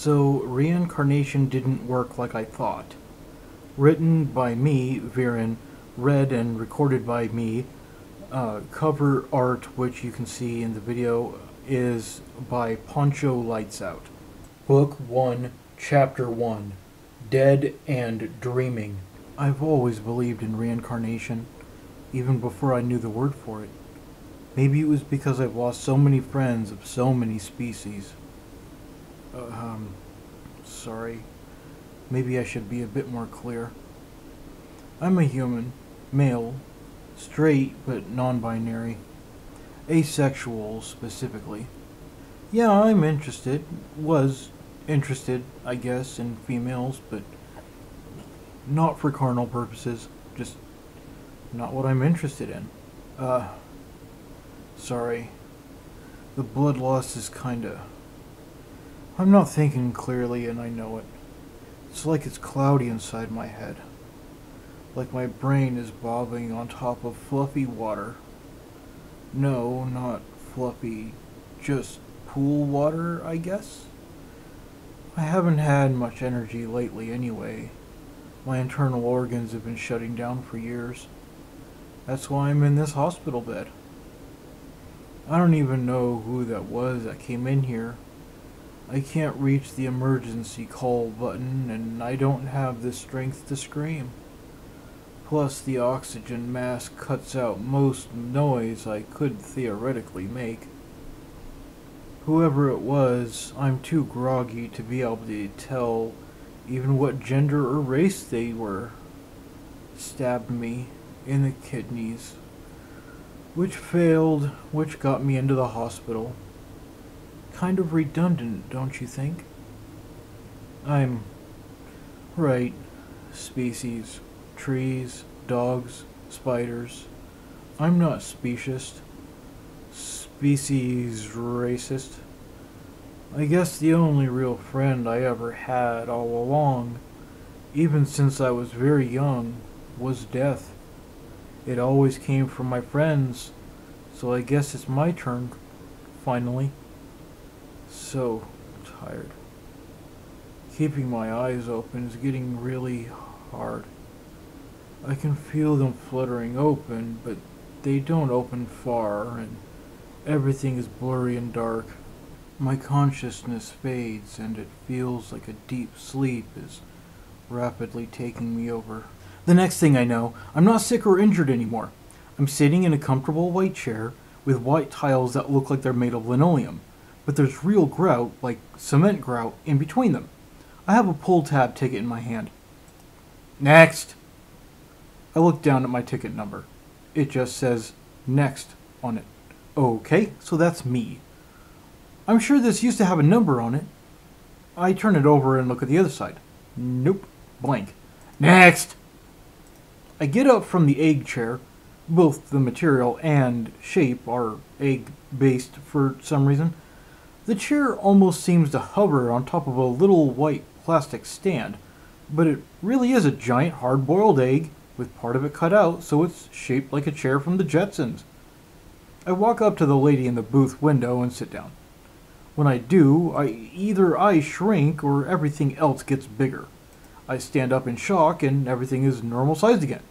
So, Reincarnation didn't work like I thought. Written by me, Viren, read and recorded by me. Cover art, which you can see in the video, is by Poncho Lights Out. Book 1, Chapter 1, Dead and Dreaming. I've always believed in reincarnation, even before I knew the word for it. Maybe it was because I've lost so many friends of so many species. Sorry. Maybe I should be a bit more clear. I'm a human, male, straight but non-binary, asexual specifically. Yeah, I'm was interested, I guess, in females, but not for carnal purposes, just not what I'm interested in. Sorry. The blood loss is kinda... I'm not thinking clearly and I know it. It's like it's cloudy inside my head. Like my brain is bobbing on top of fluffy water. No, not fluffy, just pool water, I guess? I haven't had much energy lately anyway. My internal organs have been shutting down for years. That's why I'm in this hospital bed. I don't even know who that was that came in here. I can't reach the emergency call button, and I don't have the strength to scream. Plus, the oxygen mask cuts out most noise I could theoretically make. Whoever it was, I'm too groggy to be able to tell even what gender or race they were. Stabbed me in the kidneys, which failed, which got me into the hospital. Kind of redundant, don't you think? I'm... right. Species. Trees. Dogs. Spiders. I'm not speciest. Species racist. I guess the only real friend I ever had all along, even since I was very young, was death. It always came from my friends, so I guess it's my turn, finally. So tired. Keeping my eyes open is getting really hard. I can feel them fluttering open, but they don't open far, and everything is blurry and dark. My consciousness fades, and it feels like a deep sleep is rapidly taking me over. The next thing I know, I'm not sick or injured anymore. I'm sitting in a comfortable white chair with white tiles that look like they're made of linoleum, but there's real grout, like cement grout, in between them. I have a pull-tab ticket in my hand. Next! I look down at my ticket number. It just says, next, on it. Okay, so that's me. I'm sure this used to have a number on it. I turn it over and look at the other side. Nope, blank. Next! I get up from the egg chair. Both the material and shape are egg-based for some reason. The chair almost seems to hover on top of a little white plastic stand, but it really is a giant hard-boiled egg with part of it cut out, so it's shaped like a chair from the Jetsons. I walk up to the lady in the booth window and sit down. When I do, either I shrink or everything else gets bigger. I stand up in shock and everything is normal sized again.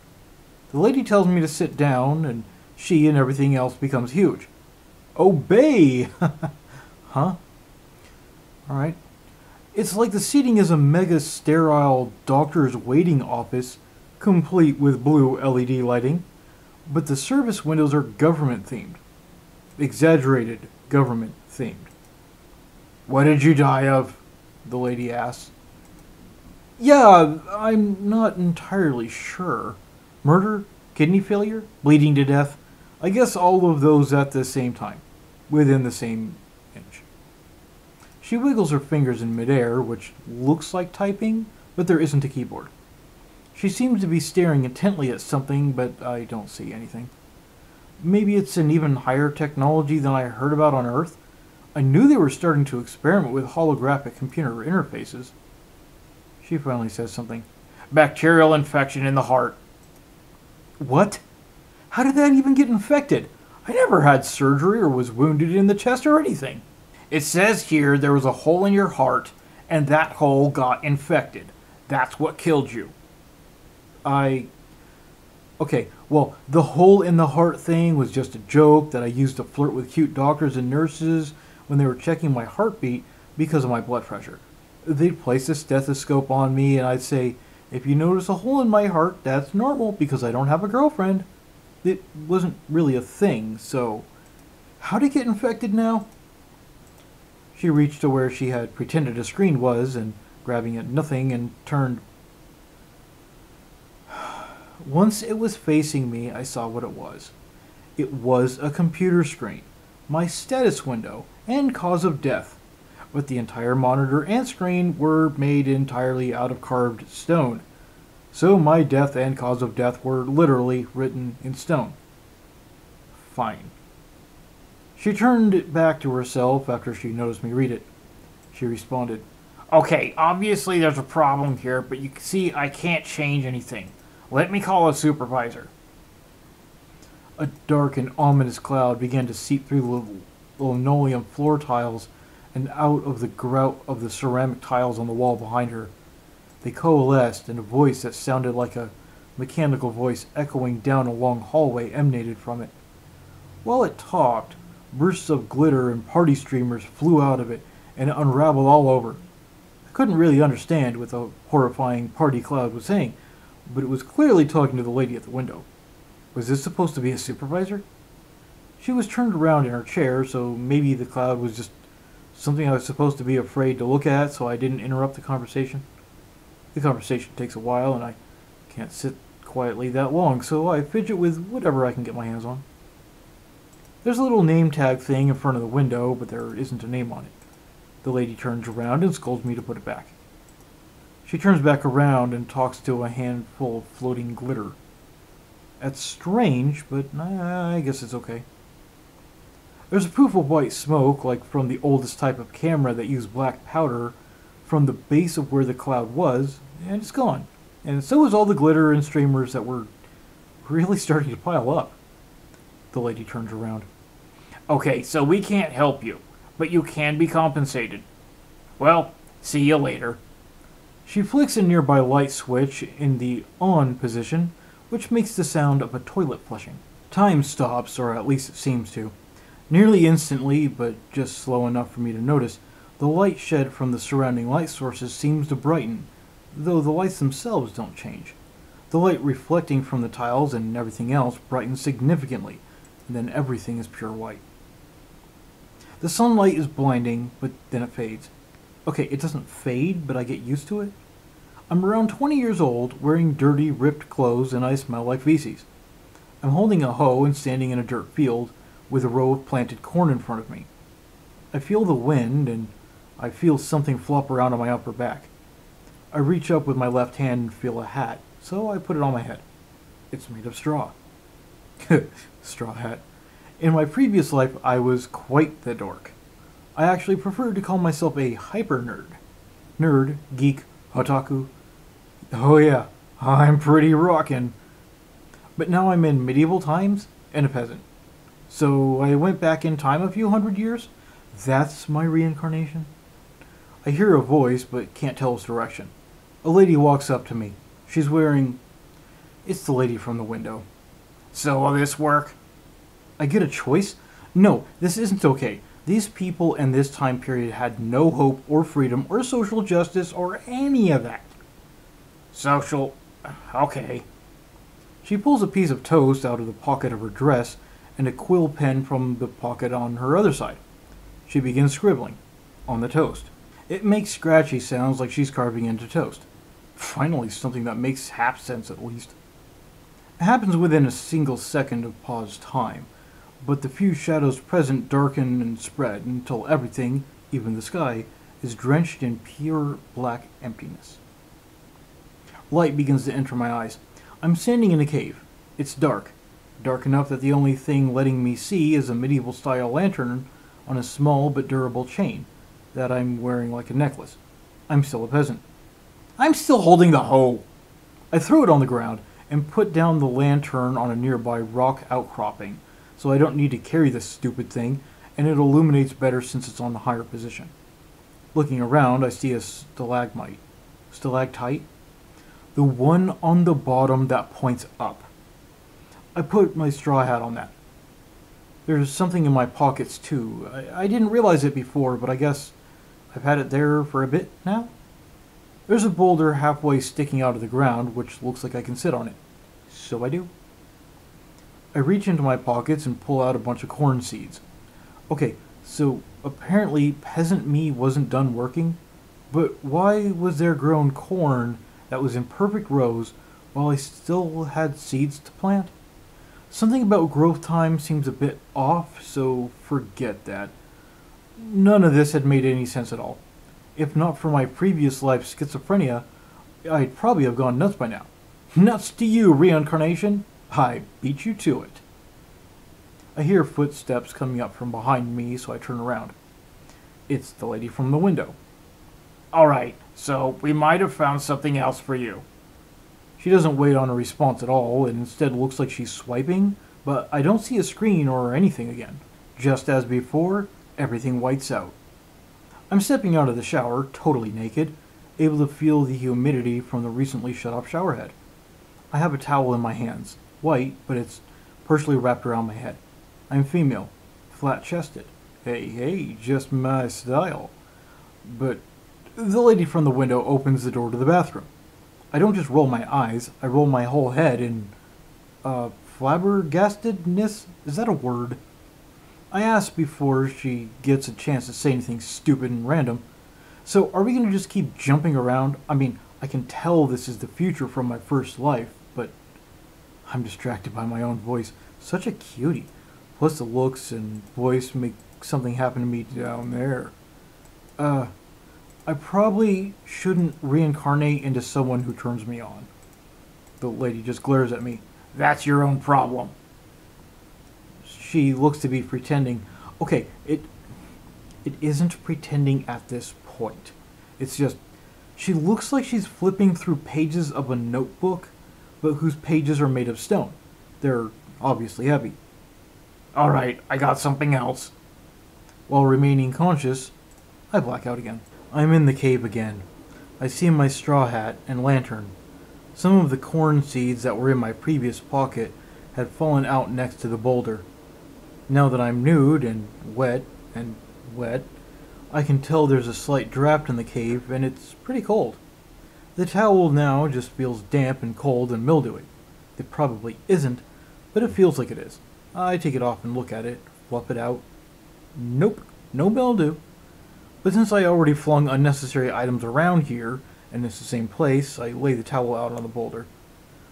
The lady tells me to sit down and she and everything else becomes huge. Obey! Huh? Alright. It's like the seating is a mega sterile doctor's waiting office, complete with blue LED lighting, but the service windows are government themed. Exaggerated government themed. What did you die of? The lady asks. Yeah, I'm not entirely sure. Murder? Kidney failure? Bleeding to death? I guess all of those at the same time. Within the same inch. She wiggles her fingers in midair, which looks like typing, but there isn't a keyboard. She seems to be staring intently at something, but I don't see anything. Maybe it's an even higher technology than I heard about on Earth. I knew they were starting to experiment with holographic computer interfaces. She finally says something. Bacterial infection in the heart. What? How did that even get infected? I never had surgery or was wounded in the chest or anything. It says here there was a hole in your heart, and that hole got infected. That's what killed you. I... Okay, well, the hole in the heart thing was just a joke that I used to flirt with cute doctors and nurses when they were checking my heartbeat because of my blood pressure. They'd place a stethoscope on me and I'd say, if you notice a hole in my heart, that's normal because I don't have a girlfriend. It wasn't really a thing, so how'd it get infected now? She reached to where she had pretended a screen was and, grabbing at nothing, and turned. Once it was facing me, I saw what it was. It was a computer screen, my status window, and cause of death. But the entire monitor and screen were made entirely out of carved stone. So my death and cause of death were literally written in stone. Fine. She turned it back to herself after she noticed me read it. She responded, "Okay, obviously there's a problem here, but you see I can't change anything. Let me call a supervisor." A dark and ominous cloud began to seep through the linoleum floor tiles and out of the grout of the ceramic tiles on the wall behind her. They coalesced, and a voice that sounded like a mechanical voice echoing down a long hallway emanated from it. While it talked, bursts of glitter and party streamers flew out of it and it unraveled all over. I couldn't really understand what the horrifying party cloud was saying, but it was clearly talking to the lady at the window. Was this supposed to be a supervisor? She was turned around in her chair, so maybe the cloud was just something I was supposed to be afraid to look at, so I didn't interrupt the conversation. The conversation takes a while, and I can't sit quietly that long, so I fidget with whatever I can get my hands on. There's a little name tag thing in front of the window, but there isn't a name on it. The lady turns around and scolds me to put it back. She turns back around and talks to a handful of floating glitter. That's strange, but I guess it's okay. There's a poof of white smoke, like from the oldest type of camera that used black powder, from the base of where the cloud was, and it's gone. And so is all the glitter and streamers that were really starting to pile up. The lady turns around. "Okay, so we can't help you, but you can be compensated. Well, see you later." She flicks a nearby light switch in the on position, which makes the sound of a toilet flushing. Time stops, or at least it seems to. Nearly instantly, but just slow enough for me to notice, the light shed from the surrounding light sources seems to brighten, though the lights themselves don't change. The light reflecting from the tiles and everything else brightens significantly, and then everything is pure white. The sunlight is blinding, but then it fades. Okay, it doesn't fade, but I get used to it. I'm around 20 years old, wearing dirty, ripped clothes, and I smell like feces. I'm holding a hoe and standing in a dirt field with a row of planted corn in front of me. I feel the wind, and I feel something flop around on my upper back. I reach up with my left hand and feel a hat, so I put it on my head. It's made of straw. Straw hat. In my previous life, I was quite the dork. I actually preferred to call myself a hyper-nerd. Nerd, geek, otaku. Oh yeah, I'm pretty rockin'. But now I'm in medieval times and a peasant. So I went back in time a few hundred years. That's my reincarnation. I hear a voice, but can't tell its direction. A lady walks up to me. She's wearing... It's the lady from the window. "So will this work?" I get a choice? No, this isn't okay. These people in this time period had no hope or freedom or social justice or any of that. "Social... okay." She pulls a piece of toast out of the pocket of her dress and a quill pen from the pocket on her other side. She begins scribbling on the toast. It makes scratchy sounds like she's carving into toast. Finally, something that makes half sense at least. It happens within a single second of paused time, but the few shadows present darken and spread until everything, even the sky, is drenched in pure black emptiness. Light begins to enter my eyes. I'm standing in a cave. It's dark. Dark enough that the only thing letting me see is a medieval-style lantern on a small but durable chain that I'm wearing like a necklace. I'm still a peasant. I'm still holding the hoe. I throw it on the ground and put down the lantern on a nearby rock outcropping, so I don't need to carry this stupid thing, and it illuminates better since it's on a higher position. Looking around, I see a stalagmite. Stalactite? The one on the bottom that points up. I put my straw hat on that. There's something in my pockets too. I didn't realize it before, but I guess I've had it there for a bit now. There's a boulder halfway sticking out of the ground, which looks like I can sit on it. So I do. I reach into my pockets and pull out a bunch of corn seeds. Okay, so apparently peasant me wasn't done working, but why was there grown corn that was in perfect rows while I still had seeds to plant? Something about growth time seems a bit off, so forget that. None of this had made any sense at all. If not for my previous life's schizophrenia, I'd probably have gone nuts by now. Nuts to you, reincarnation! I beat you to it. I hear footsteps coming up from behind me, so I turn around. It's the lady from the window. Alright, so we might have found something else for you. She doesn't wait on a response at all, and instead looks like she's swiping, but I don't see a screen or anything again. Just as before, everything whites out. I'm stepping out of the shower, totally naked, able to feel the humidity from the recently shut off shower head. I have a towel in my hands, white, but it's partially wrapped around my head. I'm female, flat-chested. Hey, just my style. But the lady from the window opens the door to the bathroom. I don't just roll my eyes, I roll my whole head in, flabbergastedness? Is that a word? I ask before she gets a chance to say anything stupid and random. So are we going to just keep jumping around? I mean, I can tell this is the future from my first life, but I'm distracted by my own voice. Such a cutie. Plus the looks and voice make something happen to me down there. I probably shouldn't reincarnate into someone who turns me on. The lady just glares at me. That's your own problem. She looks to be pretending. Okay, it isn't pretending at this point. It's just, she looks like she's flipping through pages of a notebook, but whose pages are made of stone. They're obviously heavy. Alright, I got something else. While remaining conscious, I black out again. I'm in the cave again. I see my straw hat and lantern. Some of the corn seeds that were in my previous pocket had fallen out next to the boulder. Now that I'm nude and wet, I can tell there's a slight draft in the cave and it's pretty cold. The towel now just feels damp and cold and mildewy. It probably isn't, but it feels like it is. I take it off and look at it, fluff it out. Nope, no mildew. But since I already flung unnecessary items around here, and it's the same place, I lay the towel out on the boulder.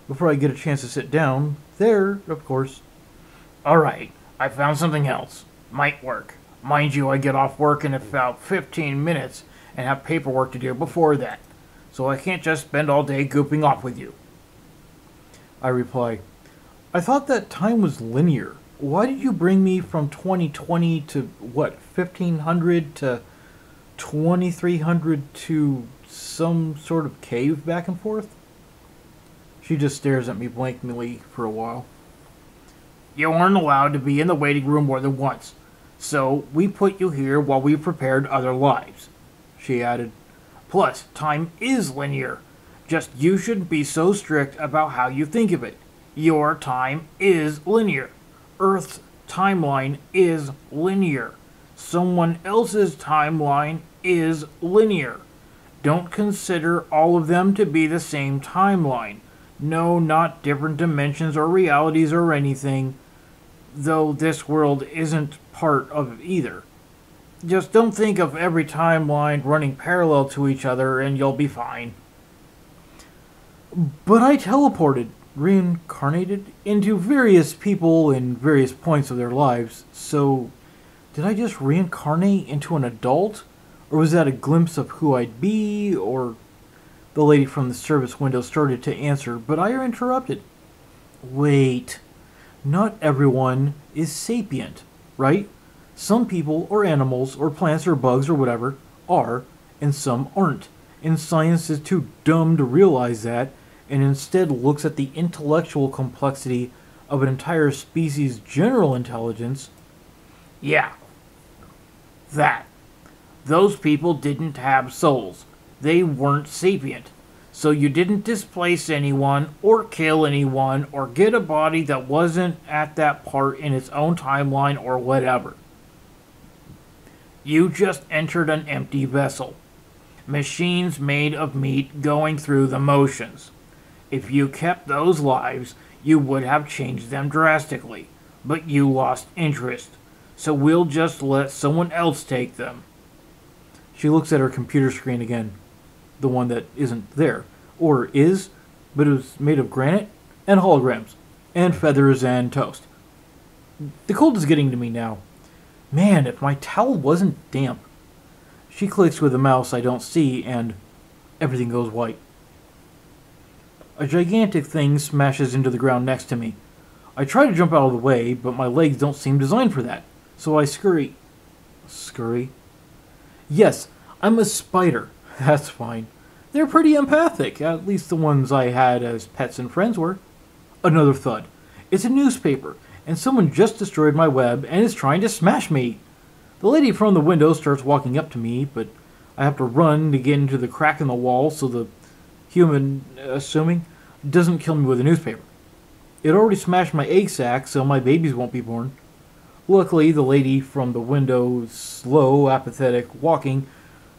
Before I get a chance to sit down, there, of course. Alright, I found something else. Might work. Mind you, I get off work in about 15 minutes and have paperwork to do before that. So I can't just spend all day gooping off with you. I reply, I thought that time was linear. Why did you bring me from 2020 to, 1500 to 2300 to some sort of cave back and forth? She just stares at me blankly for a while. You aren't allowed to be in the waiting room more than once, so we put you here while we prepared other lives, she added. Plus, time is linear. Just you shouldn't be so strict about how you think of it. Your time is linear. Earth's timeline is linear. Someone else's timeline is linear. Don't consider all of them to be the same timeline. No, not different dimensions or realities or anything, though this world isn't part of either. Just don't think of every timeline running parallel to each other and you'll be fine. But I teleported, reincarnated, into various people in various points of their lives, so did I just reincarnate into an adult? Or was that a glimpse of who I'd be? Or the lady from the service window started to answer, but I interrupted. Wait, not everyone is sapient, right? Some people or animals or plants or bugs or whatever are, and some aren't. And science is too dumb to realize that, and instead looks at the intellectual complexity of an entire species' general intelligence. Yeah. That. Those people didn't have souls. They weren't sapient. So you didn't displace anyone, or kill anyone, or get a body that wasn't at that part in its own timeline or whatever. You just entered an empty vessel. Machines made of meat going through the motions. If you kept those lives, you would have changed them drastically. But you lost interest. So we'll just let someone else take them. She looks at her computer screen again. The one that isn't there. Or is, but it was made of granite and holograms. And feathers and toast. The cold is getting to me now. Man, if my towel wasn't damp. She clicks with a mouse I don't see, and everything goes white. A gigantic thing smashes into the ground next to me. I try to jump out of the way, but my legs don't seem designed for that, so I scurry. Scurry? Yes, I'm a spider. That's fine. They're pretty empathic, at least the ones I had as pets and friends were. Another thud. It's a newspaper, and someone just destroyed my web and is trying to smash me. The lady from the window starts walking up to me, but I have to run to get into the crack in the wall so the human, assuming, doesn't kill me with a newspaper. It already smashed my egg sac, so my babies won't be born. Luckily, the lady from the window's slow, apathetic walking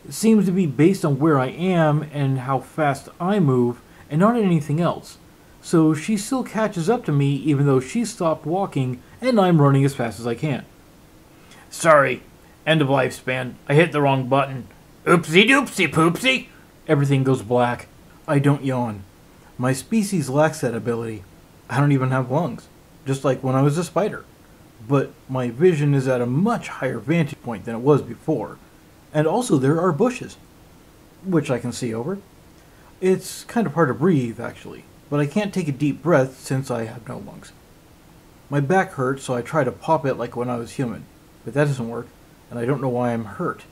seems to be based on where I am and how fast I move, and not anything else. So she still catches up to me even though she stopped walking and I'm running as fast as I can. Sorry, end of lifespan. I hit the wrong button. Oopsie doopsie poopsie. Everything goes black. I don't yawn. My species lacks that ability. I don't even have lungs, just like when I was a spider. But my vision is at a much higher vantage point than it was before. And also there are bushes, which I can see over. It's kind of hard to breathe, actually, but I can't take a deep breath since I have no lungs. My back hurts, so I try to pop it like when I was human, but that doesn't work, and I don't know why I'm hurt.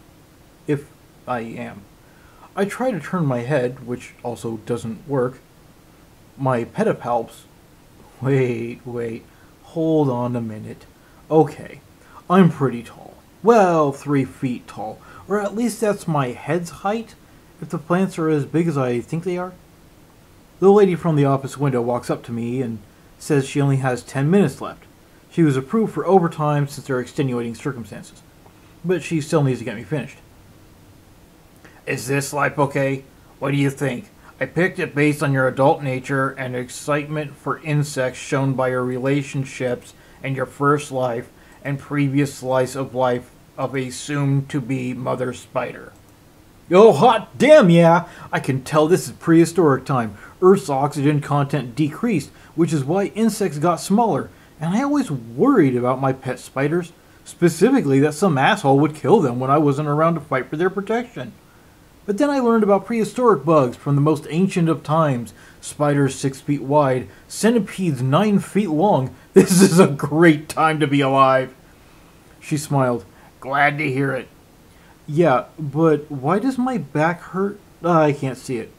If I am. I try to turn my head, which also doesn't work. My pedipalps... Wait, hold on a minute. Okay, I'm pretty tall. Well, 3 feet tall. Or at least that's my head's height, if the plants are as big as I think they are. The lady from the office window walks up to me and says she only has 10 minutes left. She was approved for overtime since there are extenuating circumstances. But she still needs to get me finished. Is this life okay? What do you think? I picked it based on your adult nature and excitement for insects shown by your relationships and your first life and previous slice of life of a soon-to-be mother spider. Oh, hot damn, yeah! I can tell this is prehistoric time. Earth's oxygen content decreased, which is why insects got smaller. And I always worried about my pet spiders. Specifically that some asshole would kill them when I wasn't around to fight for their protection. But then I learned about prehistoric bugs from the most ancient of times. Spiders 6 feet wide, centipedes 9 feet long. This is a great time to be alive. She smiled. Glad to hear it. Yeah, but why does my back hurt? I can't see it.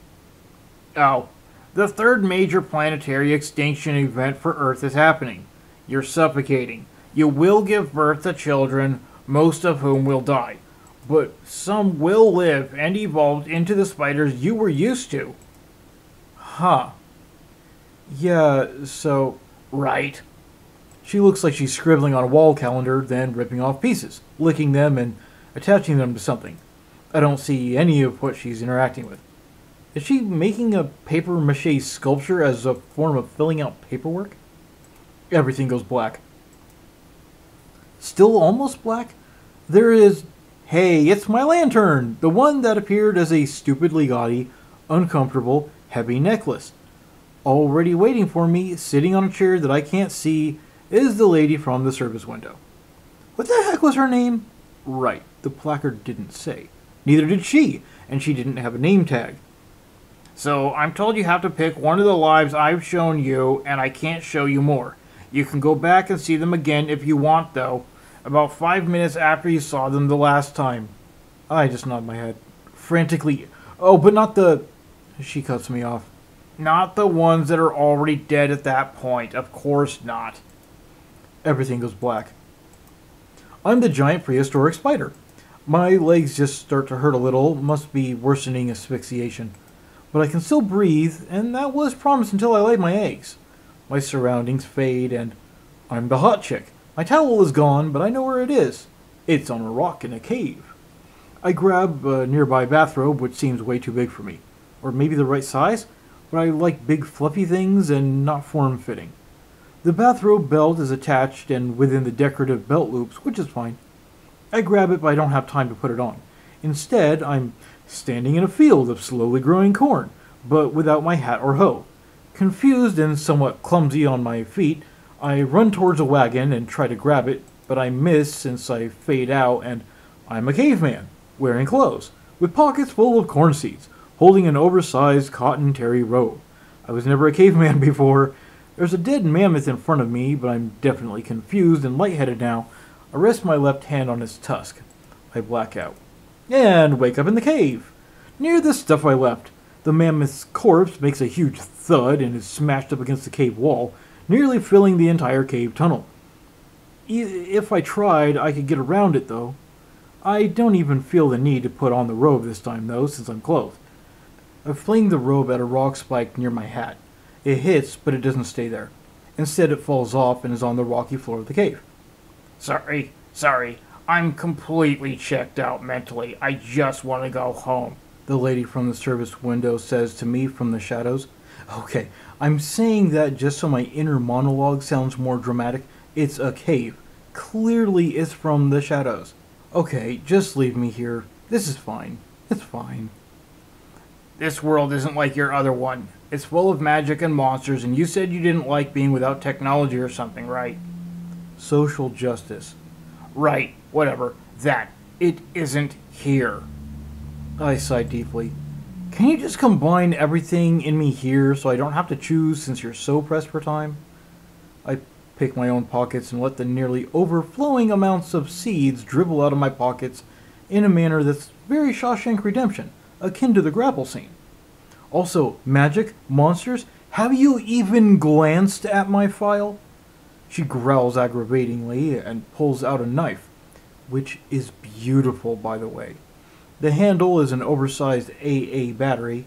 Oh, the third major planetary extinction event for Earth is happening. You're suffocating. You will give birth to children, most of whom will die. But some will live and evolve into the spiders you were used to. Huh. Yeah, so... Right. She looks like she's scribbling on a wall calendar, then ripping off pieces, licking them, and attaching them to something. I don't see any of what she's interacting with. Is she making a papier-mâché sculpture as a form of filling out paperwork? Everything goes black. Still almost black? There is... Hey, it's my lantern! The one that appeared as a stupidly gaudy, uncomfortable, heavy necklace. Already waiting for me, sitting on a chair that I can't see, is the lady from the service window. What the heck was her name? Right, the placard didn't say. Neither did she, and she didn't have a name tag. So, I'm told you have to pick one of the lives I've shown you, and I can't show you more. You can go back and see them again if you want, though. About 5 minutes after you saw them the last time. I just nod my head. Frantically, oh, but not the... She cuts me off. Not the ones that are already dead at that point. Of course not. Everything goes black. I'm the giant prehistoric spider. My legs just start to hurt a little, must be worsening asphyxiation. But I can still breathe, and that was promised until I laid my eggs. My surroundings fade, and I'm the hot chick. My towel is gone, but I know where it is. It's on a rock in a cave. I grab a nearby bathrobe, which seems way too big for me. Or maybe the right size, but I like big fluffy things and not form-fitting. The bathrobe belt is attached and within the decorative belt loops, which is fine. I grab it, but I don't have time to put it on. Instead, I'm standing in a field of slowly growing corn, but without my hat or hoe. Confused and somewhat clumsy on my feet, I run towards a wagon and try to grab it, but I miss since I fade out, and I'm a caveman, wearing clothes, with pockets full of corn seeds, holding an oversized cotton terry robe. I was never a caveman before. There's a dead mammoth in front of me, but I'm definitely confused and lightheaded now. I rest my left hand on its tusk. I black out. And wake up in the cave. Near the stuff I left. The mammoth's corpse makes a huge thud and is smashed up against the cave wall, nearly filling the entire cave tunnel. If I tried, I could get around it, though. I don't even feel the need to put on the robe this time, though, since I'm clothed. I fling the robe at a rock spike near my hat. It hits, but it doesn't stay there. Instead, it falls off and is on the rocky floor of the cave. Sorry. I'm completely checked out mentally. I just want to go home. The lady from the service window says to me from the shadows. Okay, I'm saying that just so my inner monologue sounds more dramatic. It's a cave. Clearly it's from the shadows. Okay, just leave me here. This is fine. It's fine. This world isn't like your other one. It's full of magic and monsters, and you said you didn't like being without technology or something, right? Social justice. Right, whatever. That. It isn't here. I sigh deeply. Can you just combine everything in me here so I don't have to choose since you're so pressed for time? I pick my own pockets and let the nearly overflowing amounts of seeds dribble out of my pockets in a manner that's very Shawshank Redemption, akin to the grapple scene. Also, magic, monsters, have you even glanced at my file? She growls aggravatingly and pulls out a knife, which is beautiful, by the way. The handle is an oversized AA battery.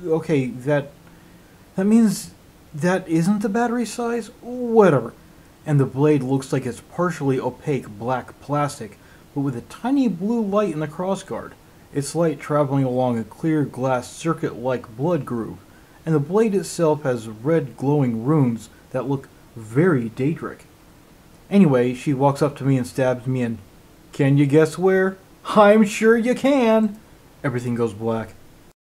Okay, that means that isn't the battery size? Whatever. And the blade looks like it's partially opaque black plastic, but with a tiny blue light in the crossguard. Its light traveling along a clear glass circuit-like blood groove, and the blade itself has red glowing runes that look very Daedric. Anyway, she walks up to me and stabs me in. Can you guess where? I'm sure you can! Everything goes black.